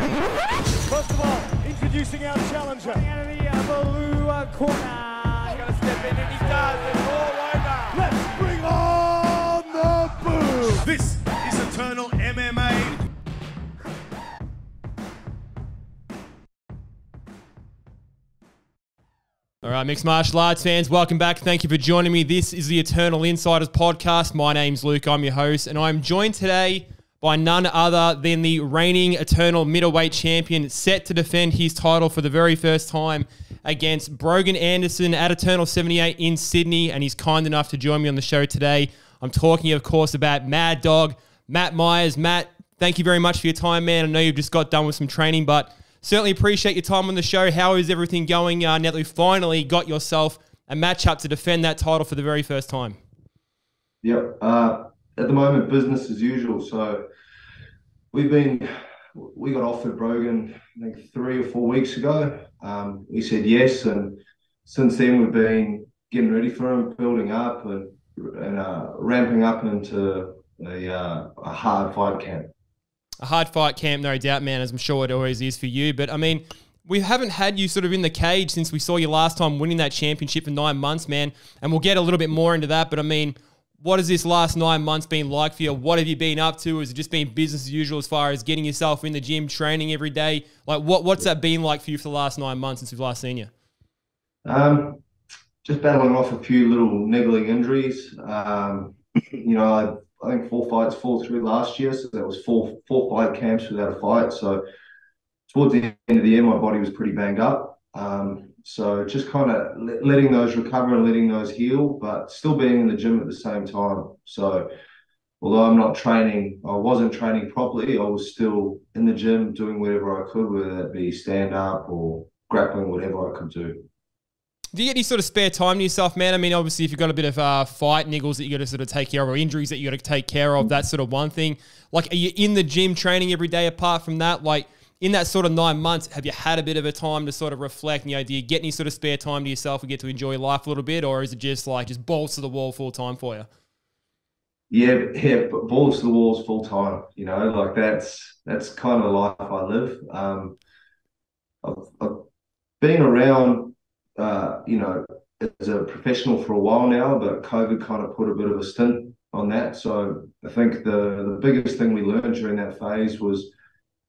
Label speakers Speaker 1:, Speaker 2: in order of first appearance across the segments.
Speaker 1: First of all, introducing our challenger. Coming out of the blue corner. He's going to step in, and he does. It's all over. Let's bring on the boom.
Speaker 2: This is Eternal MMA.
Speaker 3: All right, mixed martial arts fans, welcome back. Thank you for joining me. This is the Eternal Insiders Podcast. My name's Luke. I'm your host, and I'm joined today by none other than the reigning Eternal Middleweight champion, set to defend his title for the very first time against Brogan Anderson at Eternal 78 in Sydney, and he's kind enough to join me on the show today. I'm talking, of course, about Mad Dog, Matt Myers. Matt, thank you very much for your time, man. I know you've just got done with some training, but certainly appreciate your time on the show. How is everything going now that we've finally got yourself a matchup to defend that title for the very first time?
Speaker 4: Yep. At the moment, business as usual. So we got offered Brogan, I think 3 or 4 weeks ago. We said yes, and since then we've been getting ready for him, building up and ramping up into a hard fight camp.
Speaker 3: A hard fight camp, no doubt, man, as I'm sure it always is for you. But, I mean, we haven't had you sort of in the cage since we saw you last time winning that championship for 9 months, man. And we'll get a little bit more into that. But, I mean, what has this last 9 months been like for you? What have you been up to? Has it just been business as usual as far as getting yourself in the gym, training every day? Like, what's that been like for you for the last 9 months since we've last seen you?
Speaker 4: Just battling off a few little niggling injuries. I think 4 fights fall through last year, so that was four fight camps without a fight. So towards the end of the year, my body was pretty banged up. So just kind of letting those recover and letting those heal, but still being in the gym at the same time. So although I wasn't training properly, I was still in the gym doing whatever I could, whether it be stand up or grappling, whatever I could do.
Speaker 3: Do you get any sort of spare time to yourself, man? I mean, obviously, if you've got a bit of fight niggles that you got to sort of take care of, or injuries that you got to take care of, that's sort of one thing. Like, are you in the gym training every day apart from that? Like, in that sort of 9 months, have you had a bit of a time to sort of reflect? You know, do you get any sort of spare time to yourself and get to enjoy life a little bit, or is it just balls to the wall full time for you?
Speaker 4: Yeah, but balls to the walls full time. You know, like that's kind of the life I live. I've been around, as a professional for a while now, but COVID kind of put a bit of a stint on that. So I think the biggest thing we learned during that phase was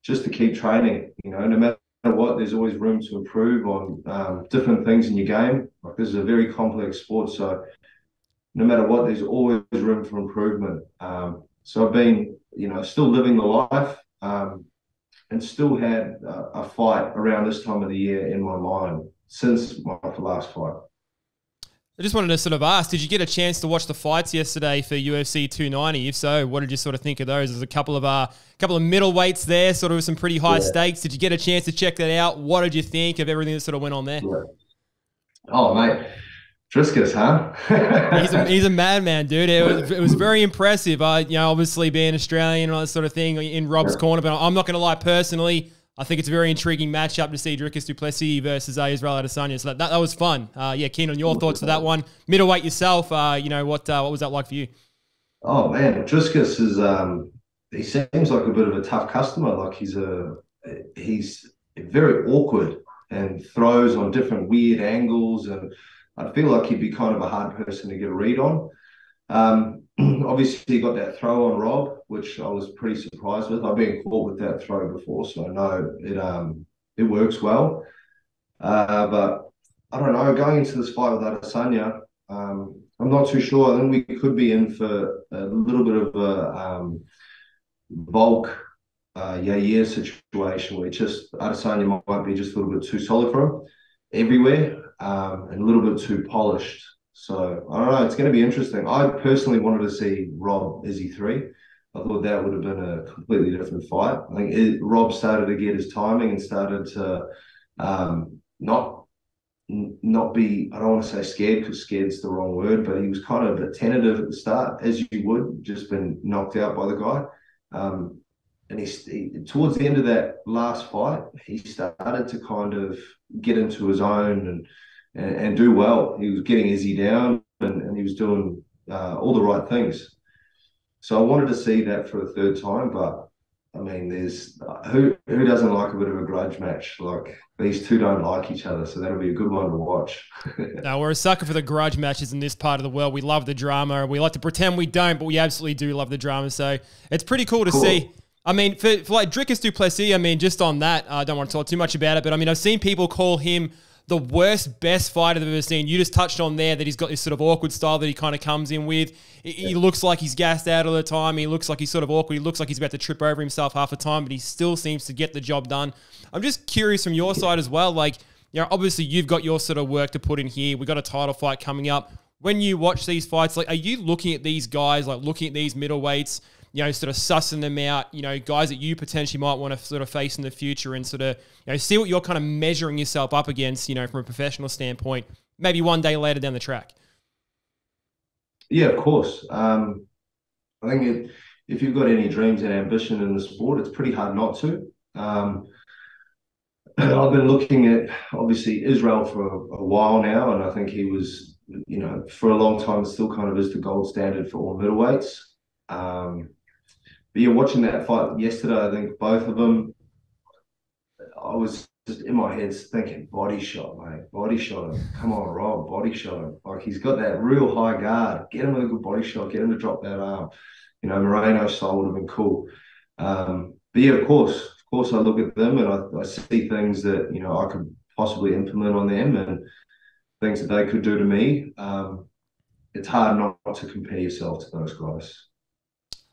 Speaker 4: just to keep training. You know, no matter what, there's always room to improve on different things in your game. Like, this is a very complex sport, so no matter what, there's always room for improvement. So I've been, still living the life, and still had a fight around this time of the year in my mind since my last fight.
Speaker 3: I just wanted to sort of ask, did you get a chance to watch the fights yesterday for UFC 290? If so, what did you sort of think of those? There's a couple of middleweights there, sort of some pretty high stakes. Did you get a chance to check that out? What did you think of everything that sort of went on there?
Speaker 4: Yeah. Oh, mate. Driscus, huh?
Speaker 3: he's a madman, dude. It was very impressive. Obviously being Australian and all that sort of thing in Rob's corner, but I'm not going to lie, personally, I think it's a very intriguing matchup to see Dricus du Plessis versus Israel Adesanya. So that was fun. Keen on your thoughts for that one. Middleweight yourself, what was that like for you?
Speaker 4: Oh man, Driscus is he seems like a bit of a tough customer. Like, he's very awkward and throws on different weird angles, and I feel like he'd be kind of a hard person to get a read on. Obviously, he got that throw on Rob, which I was pretty surprised with. I've been caught with that throw before, so I know it works well. But I don't know, going into this fight with Adesanya, I'm not too sure. I think we could be in for a little bit of a Volk Yair situation, where Adesanya might be just a little bit too solid for him everywhere, and a little bit too polished. So I don't know, it's going to be interesting. I personally wanted to see Rob Izzy 3. I thought that would have been a completely different fight. I think Rob started to get his timing and started to not be, I don't want to say scared, because scared's the wrong word, but he was kind of a bit tentative at the start, as you would, just been knocked out by the guy. And he towards the end of that last fight, he started to kind of get into his own and do well. He was getting Izzy down, and he was doing all the right things. So I wanted to see that for a third time, but I mean, there's who doesn't like a bit of a grudge match? Like, these two don't like each other, so that'll be a good one to watch.
Speaker 3: No, we're a sucker for the grudge matches in this part of the world. We love the drama. We like to pretend we don't, but we absolutely do love the drama. So it's pretty cool to see. I mean, for like Dricus du Plessis, I mean, just on that, I don't want to talk too much about it, but I mean, I've seen people call him the worst, best fighter they've ever seen. You just touched on there that he's got this sort of awkward style that he kind of comes in with. He looks like he's gassed out all the time. He looks like he's sort of awkward. He looks like he's about to trip over himself half the time, but he still seems to get the job done. I'm just curious from your side as well. Like, you know, obviously you've got your sort of work to put in here. We've got a title fight coming up. When you watch these fights, like, are you looking at these guys, like looking at these middleweights, you know, sort of sussing them out, you know, guys that you potentially might want to sort of face in the future and sort of, you know, see what you're kind of measuring yourself up against, you know, from a professional standpoint, maybe one day later down the track?
Speaker 4: Yeah, of course. I think if you've got any dreams and ambition in the sport, it's pretty hard not to. I've been looking at, obviously, Israel for a while now, and I think he was, you know, for a long time, still kind of is the gold standard for all middleweights. But yeah, watching that fight yesterday, I think both of them, I was just in my head thinking, body shot, mate, body shot him. Come on, Rob, body shot him. Like, he's got that real high guard. Get him with a good body shot, get him to drop that arm. You know, Moreno style would have been cool. But yeah, of course, I look at them and I see things that, you know, I could possibly implement on them and things that they could do to me. It's hard not to compare yourself to those guys.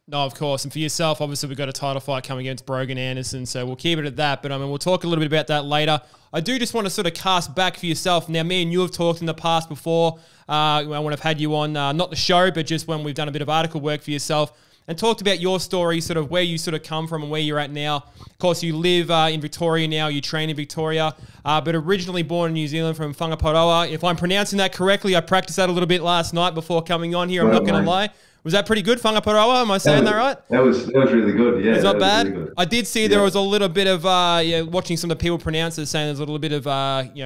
Speaker 3: No, of course. And for yourself, obviously, we've got a title fight coming against Brogan Anderson, so we'll keep it at that. But I mean, we'll talk a little bit about that later. I do just want to sort of cast back for yourself. Now, me and you have talked in the past before, when I've had you on, not the show, but just when we've done a bit of article work for yourself, and talked about your story, sort of where you sort of come from and where you're at now. Of course, you live in Victoria now, you train in Victoria, but originally born in New Zealand from Whangaparoa. If I'm pronouncing that correctly, I practiced that a little bit last night before coming on here, I'm not going to lie. Was that pretty good, Whangaparoa? Am I saying that right?
Speaker 4: That was really good. Yeah,
Speaker 3: it's not bad.
Speaker 4: Really
Speaker 3: I did see there was a little bit of watching some of the people pronounce it, saying there's a little bit of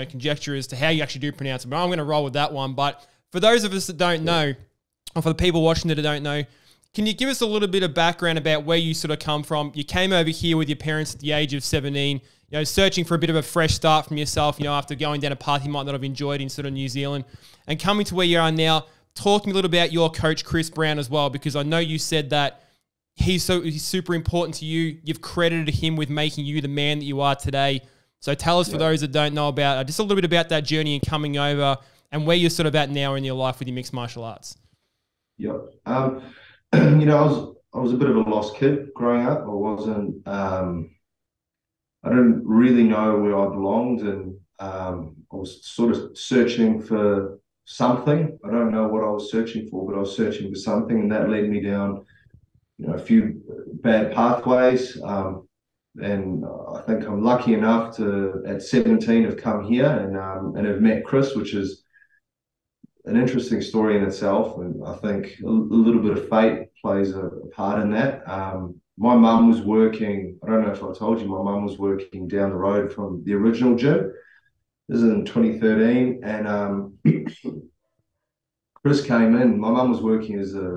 Speaker 3: conjecture as to how you actually do pronounce it. But I'm going to roll with that one. But for those of us that don't know, or for the people watching that don't know, can you give us a little bit of background about where you sort of come from? You came over here with your parents at the age of 17, you know, searching for a bit of a fresh start from yourself, you know, after going down a path you might not have enjoyed in sort of New Zealand, and coming to where you are now. Talk to me a little about your coach, Chris Brown, as well, because I know you said that he's super important to you. You've credited him with making you the man that you are today. So tell us, for those that don't know about, just a little bit about that journey and coming over and where you're sort of at now in your life with your mixed martial arts.
Speaker 4: Yep. You know, I was a bit of a lost kid growing up. I didn't really know where I belonged, and I was sort of searching for something. I don't know what I was searching for, but I was searching for something, and that led me down, you know, a few bad pathways. And I think I'm lucky enough to, at 17, have come here and have met Chris, which is an interesting story in itself. And I think a little bit of fate plays a part in that. My mum was working, I don't know if I told you, my mum was working down the road from the original gym. This is in 2013, and Chris came in. My mum was working as a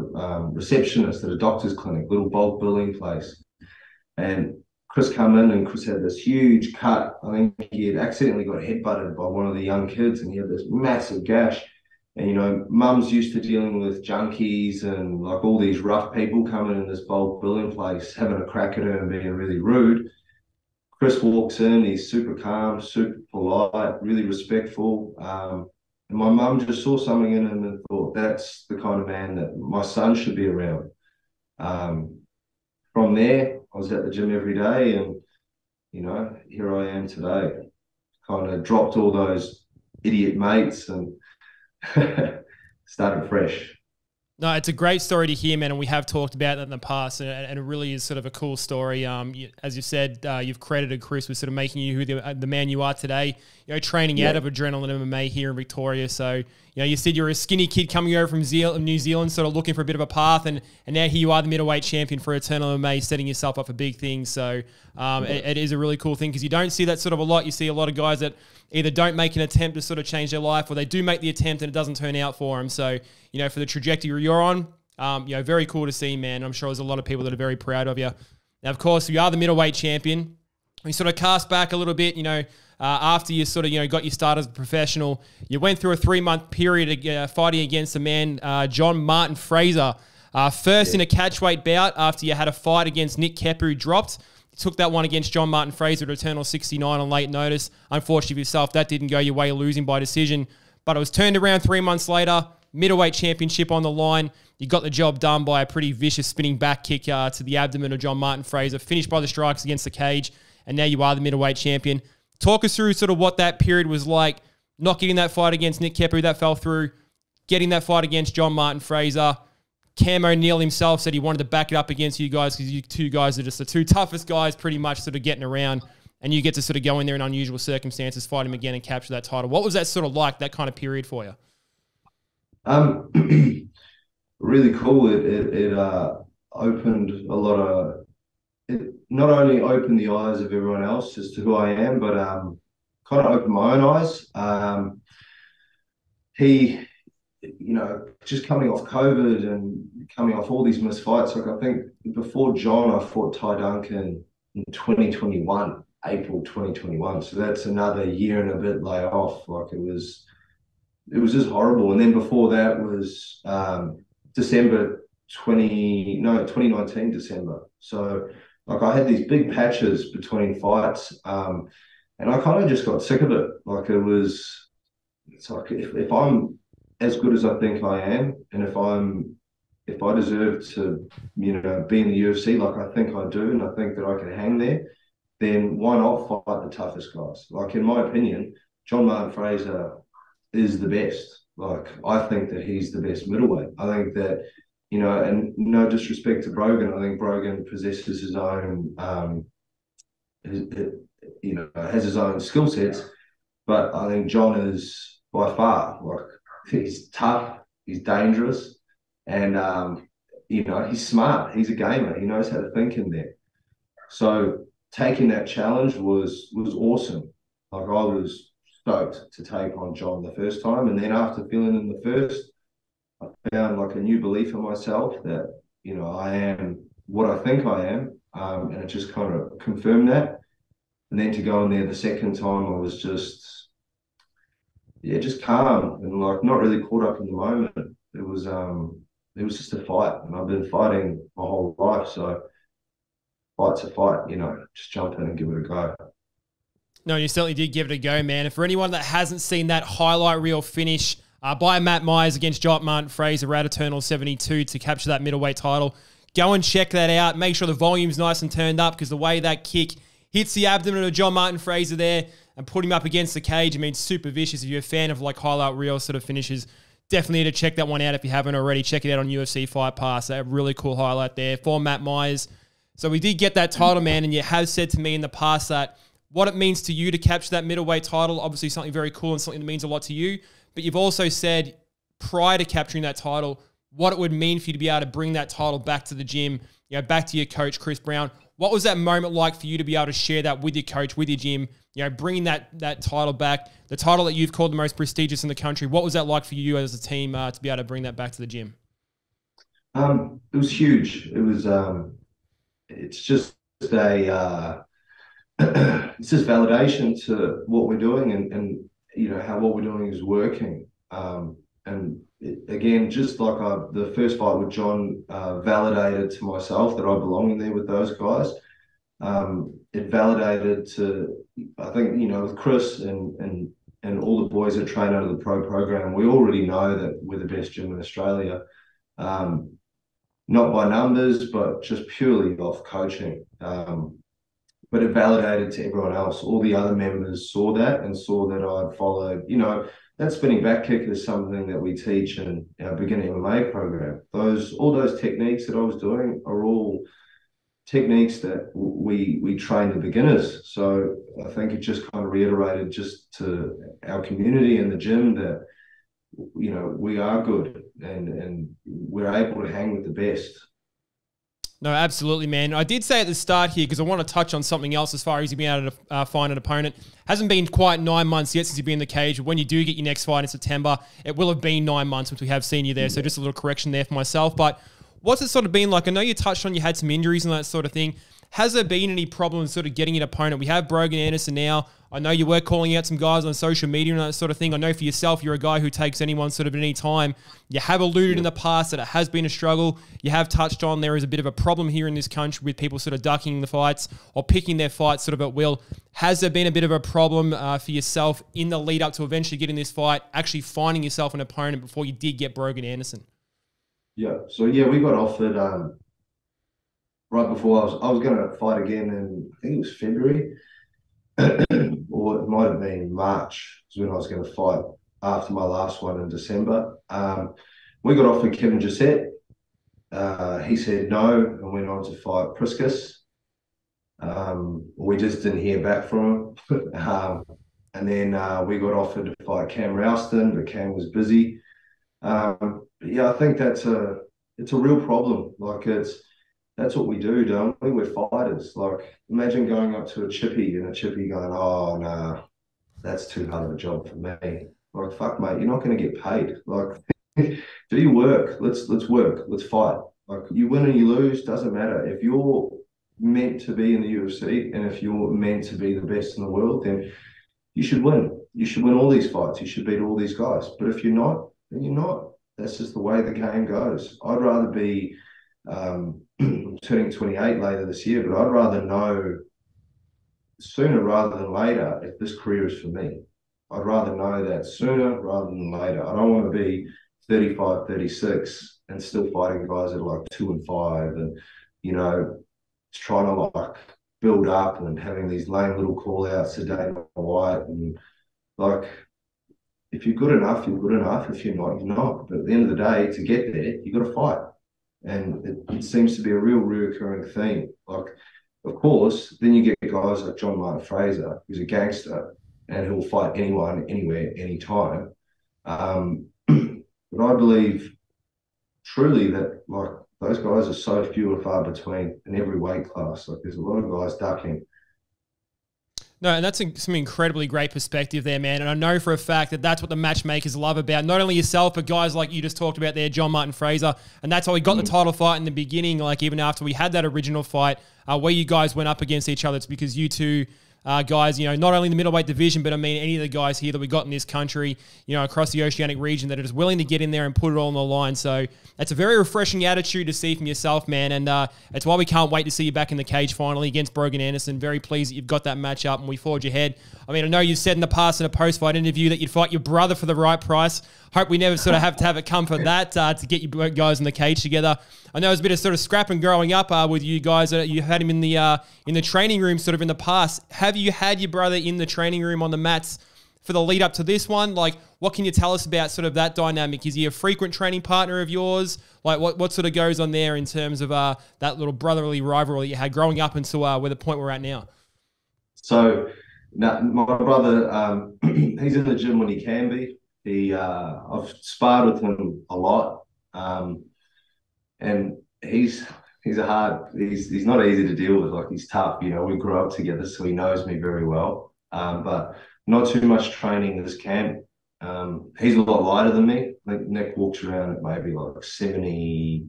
Speaker 4: receptionist at a doctor's clinic, little bulk billing place. And Chris came in, and Chris had this huge cut. I think he had accidentally got headbutted by one of the young kids, and he had this massive gash. And, you know, mum's used to dealing with junkies and like all these rough people coming in this bulk billing place, having a crack at her and being really rude. Chris walks in, he's super calm, super polite, really respectful. And my mum just saw something in him and thought, that's the kind of man that my son should be around. From there, I was at the gym every day, and, you know, here I am today. Kind of dropped all those idiot mates and started fresh.
Speaker 3: No, it's a great story to hear, man, and we have talked about that in the past, and it really is sort of a cool story. As you said, you've credited Chris with sort of making you who the man you are today, you know, training out of Adrenaline MMA here in Victoria. So, you know, you said you're a skinny kid coming over from New Zealand, sort of looking for a bit of a path, and now here you are, the middleweight champion for Eternal MMA, setting yourself up for big things. So it is a really cool thing, because you don't see that sort of a lot. You see a lot of guys that either don't make an attempt to sort of change their life, or they do make the attempt and it doesn't turn out for them. So, you know, for the trajectory you're on, you know, very cool to see, man. I'm sure there's a lot of people that are very proud of you. Now, of course, you are the middleweight champion. We sort of cast back a little bit, after you sort of, got your start as a professional. You went through a 3-month period fighting against a man, John Martin Fraser. First in a catchweight bout after you had a fight against Nick Kepper, who dropped. You took that one against John Martin Fraser at Eternal 69 on late notice. Unfortunately for yourself, that didn't go your way, losing by decision. But it was turned around 3 months later. Middleweight championship on the line. You got the job done by a pretty vicious spinning back kick to the abdomen of John Martin Fraser. Finished by the strikes against the cage. And now you are the middleweight champion. Talk us through sort of what that period was like. Not getting that fight against Nick Kepper, that fell through. Getting that fight against John Martin Fraser. Cam O'Neill himself said he wanted to back it up against you guys because you two guys are just the two toughest guys pretty much sort of getting around. And you get to sort of go in there in unusual circumstances, fight him again and capture that title. What was that sort of like, that kind of period for you?
Speaker 4: Really cool. It opened a lot of... It not only opened the eyes of everyone else as to who I am, but kind of opened my own eyes. He, just coming off COVID and coming off all these missed fights, like I think before John, I fought Ty Duncan in 2021, April 2021. So that's another year and a bit lay off. Like it was just horrible. And then before that was December 2019 December. So like I had these big patches between fights, and I kind of just got sick of it. Like it's like if I'm as good as I think I am, and if I deserve to, be in the UFC like I think I do, and I think that I can hang there, then why not fight the toughest guys? Like in my opinion, John Martin Fraser is the best. Like I think that he's the best middleweight. I think that, and no disrespect to Brogan, I think Brogan possesses his own, has his own skill sets, but I think John is by far, like, he's tough, he's dangerous, and, he's smart, he's a gamer, he knows how to think in there. So taking that challenge was awesome. Like I was stoked to take on John the first time, and then after feeling in the first, I found like a new belief in myself that, I am what I think I am, and it just kind of confirmed that. And then to go in there the second time, I was just calm and like not really caught up in the moment. It was just a fight, and I've been fighting my whole life, so fight's a fight, just jump in and give it a go.
Speaker 3: No, you certainly did give it a go, man. And for anyone that hasn't seen that highlight reel finish by Matt Myers against John Martin Fraser at Eternal 72 to capture that middleweight title, go and check that out. Make sure the volume's nice and turned up, because the way that kick hits the abdomen of John Martin Fraser there and put him up against the cage, super vicious. If you're a fan of like highlight reel sort of finishes, definitely need to check that one out if you haven't already. Check it out on UFC Fight Pass. A really cool highlight there for Matt Myers. So we did get that title, man, and you have said to me in the past that what it means to you to capture that middleweight title, obviously something very cool and something that means a lot to you. But you've also said prior to capturing that title, what it would mean for you to be able to bring that title back to the gym, back to your coach, Chris Brown. What was that moment like for you to be able to share that with your coach, with your gym, bringing that title back, the title that you've called the most prestigious in the country? What was that like for you as a team to be able to bring that back to the gym?
Speaker 4: It was huge. It was, it's just it's just validation to what we're doing and how what we're doing is working. Again, just like the first fight with John validated to myself that I belong in there with those guys. It validated to, I think, with Chris and all the boys that train under the pro program, we already know that we're the best gym in Australia. Not by numbers, but just purely off coaching. But it validated to everyone else. All the other members saw that and saw that I'd followed, that spinning back kick is something that we teach in our beginning MMA program. All those techniques that I was doing are all techniques that we train the beginners. So I think it just kind of reiterated just to our community in the gym that, we are good and we're able to hang with the best.
Speaker 3: No, absolutely, man. I did say at the start here, because I want to touch on something else as far as you being able to find an opponent. Hasn't been quite 9 months yet since you've been in the cage. But when you do get your next fight in September, it will have been 9 months since we have seen you there. So just a little correction there for myself. But what's it sort of been like? I know you touched on you had some injuries and that sort of thing. has there been any problems sort of getting an opponent? We have Brogan Anderson now. I know you were calling out some guys on social media and that sort of thing. I know for yourself, you're a guy who takes anyone sort of at any time. You have alluded in the past that it has been a struggle. You have touched on there is a bit of a problem here in this country with people sort of ducking the fights or picking their fights sort of at will. Has there been a bit of a problem for yourself in the lead up to eventually getting this fight, actually finding yourself an opponent before you did get Brogan Anderson?
Speaker 4: Yeah. So, yeah, we got offered right before I was going to fight again in, I think it was February. Or it might have been March, is when I was going to fight after my last one in December. We got offered Kevin Jessette. He said no and went on to fight Priscus. We just didn't hear back from him. And then we got offered to fight Cam Rouston, but Cam was busy. Yeah, I think it's a real problem. Like that's what we do, don't we? We're fighters. Like, imagine going up to a chippy and a chippy going, oh, no, that's too hard of a job for me. Like, fuck, mate, you're not going to get paid. Like, do your work. Let's work. Let's fight. Like, you win and you lose, doesn't matter. If you're meant to be in the UFC and if you're meant to be the best in the world, then you should win. You should win all these fights. You should beat all these guys. But if you're not, then you're not. That's just the way the game goes. I'd rather be... I'm turning 28 later this year, but I'd rather know sooner rather than later if this career is for me. I'd rather know that sooner rather than later. I don't want to be 35, 36 and still fighting guys that are like 2 and 5 and, you know, trying to like build up and having these lame little call outs to Dana White. And like, if you're good enough, you're good enough. If you're not, you're not. But at the end of the day, to get there, you got to fight. And it seems to be a real recurring theme. Like, of course, then you get guys like John Martin Fraser, who's a gangster, and he'll fight anyone, anywhere, anytime. But I believe truly that, like, those guys are so few and far between in every weight class. Like, there's a lot of guys ducking.
Speaker 3: No, and that's some incredibly great perspective there, man. And I know for a fact that that's what the matchmakers love about not only yourself, but guys like you just talked about there, John Martin Fraser. And that's how we got the title fight in the beginning, like even after we had that original fight where you guys went up against each other. It's because you two guys, you know, not only in the middleweight division, but I mean any of the guys here that we got in this country, you know, across the oceanic region that are just willing to get in there and put it all on the line. So that's a very refreshing attitude to see from yourself, man. And it's why we can't wait to see you back in the cage finally against Brogan Anderson. Very pleased that you've got that match up and we forge ahead. I mean, I know you've said in the past in a post-fight interview that you'd fight your brother for the right price. Hope we never sort of have to have it come for that to get you guys in the cage together. I know it was a bit of sort of scrapping growing up with you guys. You had him in the training room sort of in the past. Have you had your brother in the training room on the mats for the lead up to this one? Like, what can you tell us about sort of that dynamic? Is he a frequent training partner of yours? Like, what sort of goes on there in terms of that little brotherly rivalry you had growing up until where the point we're at now?
Speaker 4: So, my brother, he's in the gym when he can be. I've sparred with him a lot, and he's not easy to deal with. Like, he's tough. You know, we grew up together, so he knows me very well. But not too much training this camp. He's a lot lighter than me. I think Nick walks around at maybe like 78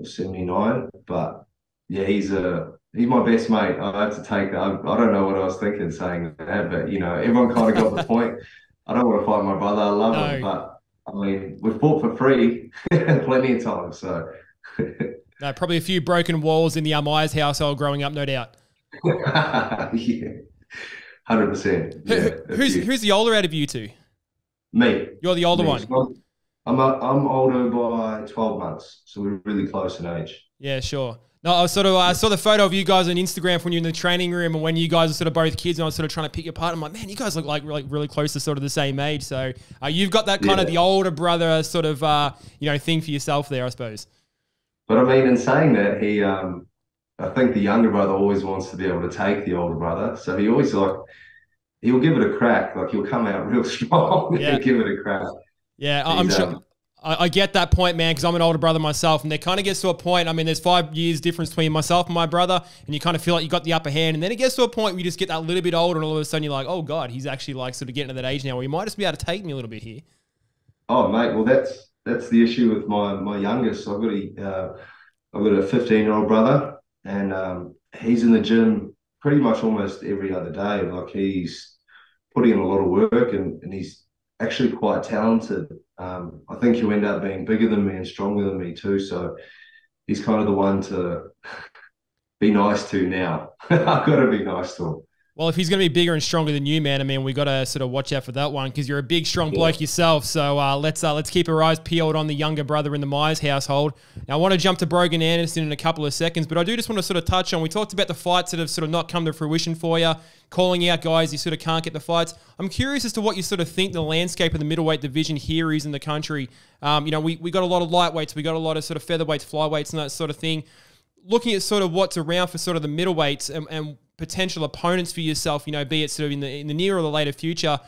Speaker 4: or 79. But yeah, he's my best mate. I have to take that. I don't know what I was thinking saying that, but you know, everyone kind of got the point. I don't want to fight my brother. I love him, but I mean, we've fought for free plenty of times. So,
Speaker 3: no, probably a few broken walls in the Myers household growing up, no doubt.
Speaker 4: Yeah, 100%. Yeah,
Speaker 3: who's the older out of you two?
Speaker 4: Me.
Speaker 3: You're the older one.
Speaker 4: I'm older by 12 months, so we're really close in age.
Speaker 3: Yeah, sure. No, I saw the photo of you guys on Instagram when you're in the training room and when you guys are sort of both kids and I was sort of trying to pick you apart. I'm like, man, you guys look like really close to sort of the same age. So you've got that kind of the older brother sort of, thing for yourself there, I suppose.
Speaker 4: But I mean, in saying that, I think the younger brother always wants to be able to take the older brother. So he always he'll give it a crack. Like, he'll come out real strong and give it a crack.
Speaker 3: Yeah, I'm sure. I get that point, man, because I'm an older brother myself, and there kind of gets to a point, I mean, there's 5 years difference between myself and my brother, and you kind of feel like you got the upper hand, and then it gets to a point where you just get that little bit older, and all of a sudden you're like, oh, God, he's actually like sort of getting to that age now where he might just be able to take me a little bit here.
Speaker 4: Oh, mate, well, that's the issue with my youngest. I've got a 15-year-old brother, and he's in the gym pretty much almost every other day. Like he's putting in a lot of work, and he's actually quite talented. I think he'll end up being bigger than me and stronger than me too. So he's kind of the one to be nice to now. I've got to be nice to him.
Speaker 3: Well, if he's going to be bigger and stronger than you, man, I mean, we got to sort of watch out for that one because you're a big, strong bloke yourself. So let's keep our eyes peeled on the younger brother in the Myers household. Now, I want to jump to Brogan Anderson in a couple of seconds, but I do just want to sort of touch on, we talked about the fights that have sort of not come to fruition for you, calling out guys you sort of can't get the fights. I'm curious as to what you sort of think the landscape of the middleweight division here is in the country. We got a lot of lightweights, we got a lot of sort of featherweights, flyweights and that sort of thing. Looking at sort of what's around for sort of the middleweights and potential opponents for yourself, be it sort of in the near or the later future,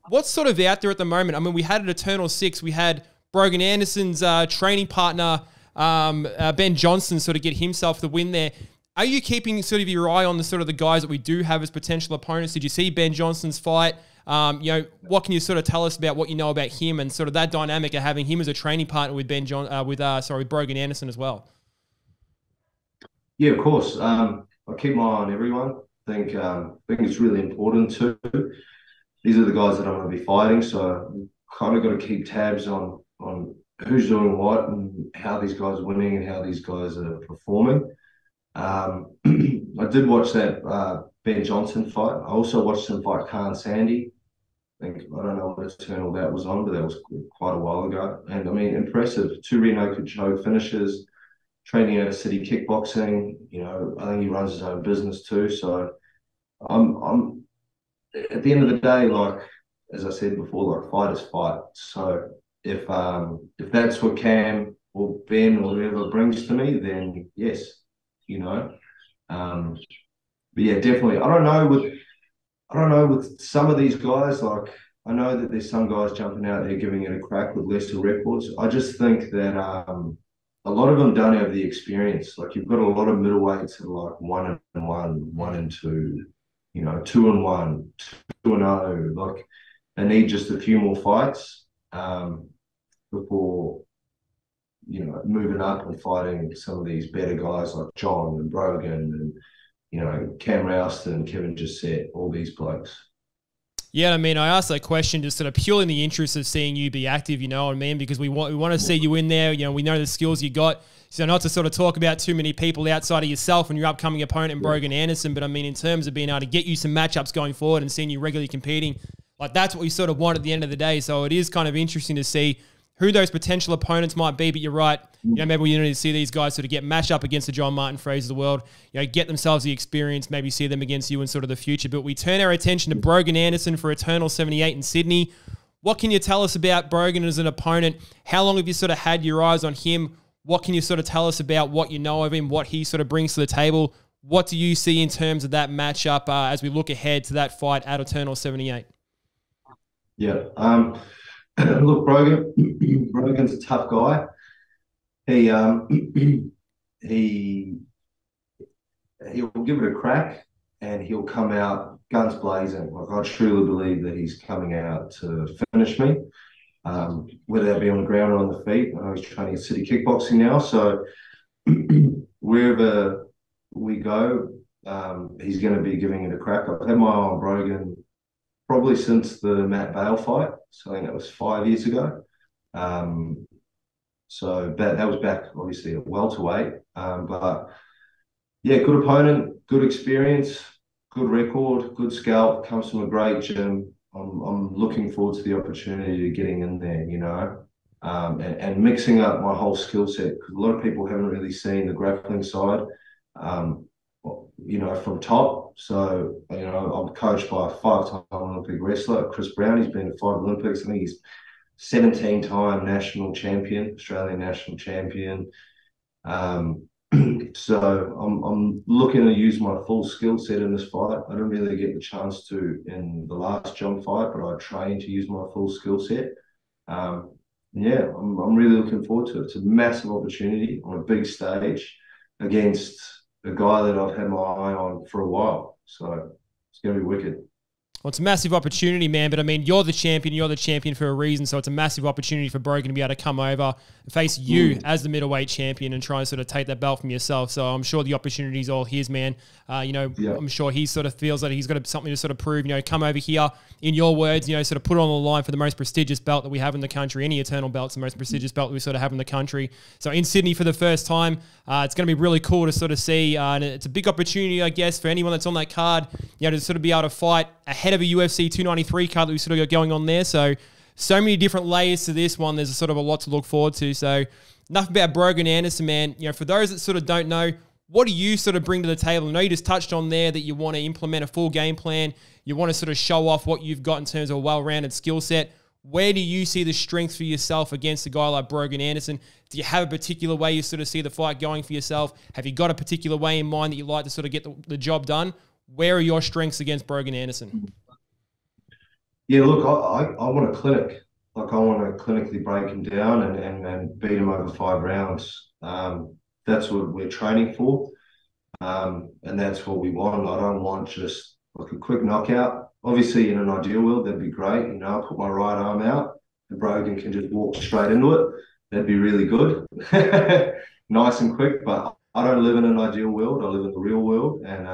Speaker 3: what's sort of out there at the moment? I mean, we had an Eternal 6. We had Brogan Anderson's training partner, Ben Johnson, sort of get himself the win there. Are you keeping sort of your eye on the sort of the guys that we do have as potential opponents? Did you see Ben Johnson's fight? What can you sort of tell us about what you know about him and sort of that dynamic of having him as a training partner with with Brogan Anderson as well?
Speaker 4: Yeah, of course. I keep my eye on everyone. I think it's really important too. These are the guys that I'm going to be fighting, so kind of got to keep tabs on who's doing what and how these guys are winning and how these guys are performing. I did watch that Ben Johnson fight. I also watched him fight Khan Sandy. I don't know what Eternal that was on, but that was quite a while ago. And I mean, impressive. 2 rear naked choke finishes. Training out of City Kickboxing, I think he runs his own business too. So I'm at the end of the day, like as I said before, like fight is fight. So if that's what Cam or Ben or whoever brings to me, then yes, But yeah, definitely. I don't know with some of these guys, like I know that there's some guys jumping out there giving it a crack with lesser records. I just think that a lot of them don't have the experience. Like you've got a lot of middleweights that are like 1-1, 1-2, 2-1, 2-0. Like they need just a few more fights before moving up and fighting some of these better guys like John and Brogan and Cam Rouston, Kevin Jessett, all these blokes.
Speaker 3: Yeah, I mean, I asked that question just sort of purely in the interest of seeing you be active, you know what I mean? Because we want to see you in there. We know the skills you got. So not to sort of talk about too many people outside of yourself and your upcoming opponent in Brogan Anderson, but I mean, in terms of being able to get you some matchups going forward and seeing you regularly competing, like that's what we sort of want at the end of the day. So it is kind of interesting to see who those potential opponents might be, but you're right. Maybe we need to see these guys sort of get mashed up against the John Martin Fraser of the world, get themselves the experience, maybe see them against you in sort of the future. But we turn our attention to Brogan Anderson for Eternal 78 in Sydney. What can you tell us about Brogan as an opponent? How long have you sort of had your eyes on him? What can you sort of tell us about what you know of him, what he sort of brings to the table? What do you see in terms of that matchup as we look ahead to that fight at Eternal 78?
Speaker 4: Yeah. Look, Brogan's a tough guy. He'll give it a crack and he'll come out guns blazing. Like I truly believe that he's coming out to finish me, whether that be on the ground or on the feet. I know he's training at City Kickboxing now, so wherever we go, he's going to be giving it a crack. I've had my eye on Brogan probably since the Matt Bale fight. So I think that was 5 years ago. So that was back obviously at welterweight. But yeah, good opponent, good experience, good record, good scalp, comes from a great gym. I'm looking forward to the opportunity of getting in there, and mixing up my whole skill set, because a lot of people haven't really seen the grappling side, from top. So, I'm coached by a 5-time Olympic wrestler, Chris Brown. He's been to 5 Olympics. I think he's 17-time national champion, Australian national champion. So I'm looking to use my full skill set in this fight. I didn't really get the chance to in the last John fight, but I trained to use my full skill set. I'm really looking forward to it. It's a massive opportunity on a big stage against a guy that I've had my eye on for a while. So it's going to be wicked.
Speaker 3: Well, it's a massive opportunity, man. But I mean, you're the champion. You're the champion for a reason. So it's a massive opportunity for Brogan to be able to come over and face you as the middleweight champion and try and sort of take that belt from yourself. So I'm sure the opportunity's all his, man. I'm sure he sort of feels that he's got something to sort of prove. Come over here, in your words, sort of put it on the line for the most prestigious belt that we have in the country. Any Eternal belt's the most prestigious belt that we sort of have in the country. So in Sydney for the first time, it's going to be really cool to sort of see. And it's a big opportunity, I guess, for anyone that's on that card, to sort of be able to fight ahead of a UFC 293 card that we sort of got going on there. So many different layers to this one. There's a sort of a lot to look forward to. So enough about Brogan Anderson, man. For those that sort of don't know, what do you sort of bring to the table? I know you just touched on there that you want to implement a full game plan. You want to sort of show off what you've got in terms of a well-rounded skill set. Where do you see the strength for yourself against a guy like Brogan Anderson? Do you have a particular way you sort of see the fight going for yourself? Have you got a particular way in mind that you like to sort of get the job done? Where are your strengths against Brogan Anderson?
Speaker 4: Yeah, look, I want a clinic. Like, I want to clinically break him down and beat him over 5 rounds. That's what we're training for. And that's what we want. I don't want just like a quick knockout. Obviously, in an ideal world, that'd be great. I put my right arm out and Brogan can just walk straight into it. That'd be really good. Nice and quick, but I don't live in an ideal world. I live in the real world. And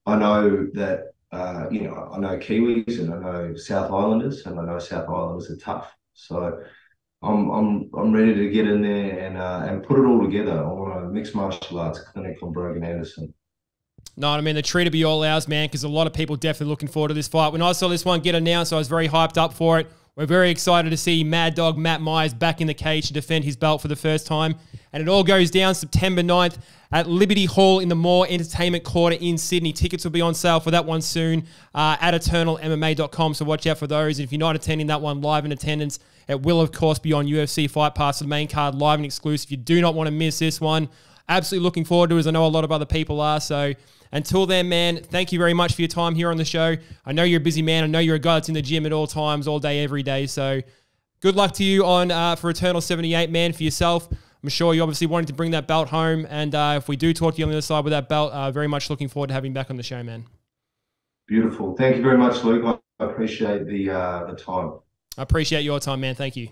Speaker 4: I know that, I know Kiwis and I know South Islanders, and I know South Islanders are tough. So I'm ready to get in there and put it all together. I want a mixed martial arts clinic on Brogan Anderson.
Speaker 3: No, I mean, the treat to be all ours, man, because a lot of people definitely looking forward to this fight. When I saw this one get announced, I was very hyped up for it. We're very excited to see Mad Dog Matt Myers back in the cage to defend his belt for the first time. And it all goes down September 9th at Liberty Hall in the Moore Entertainment Quarter in Sydney. Tickets will be on sale for that one soon at eternalmma.com, so watch out for those. And if you're not attending that one live in attendance, it will, of course, be on UFC Fight Pass, the main card, live and exclusive. You do not want to miss this one. Absolutely looking forward to it, as I know a lot of other people are. So until then, man, thank you very much for your time here on the show. I know you're a busy man. I know you're a guy that's in the gym at all times, all day, every day. So good luck to you on for Eternal 78, man, for yourself. I'm sure you obviously wanted to bring that belt home. And if we do talk to you on the other side with that belt, very much looking forward to having you back on the show, man.
Speaker 4: Beautiful. Thank you very much, Luke. I appreciate the time.
Speaker 3: I appreciate your time, man. Thank you.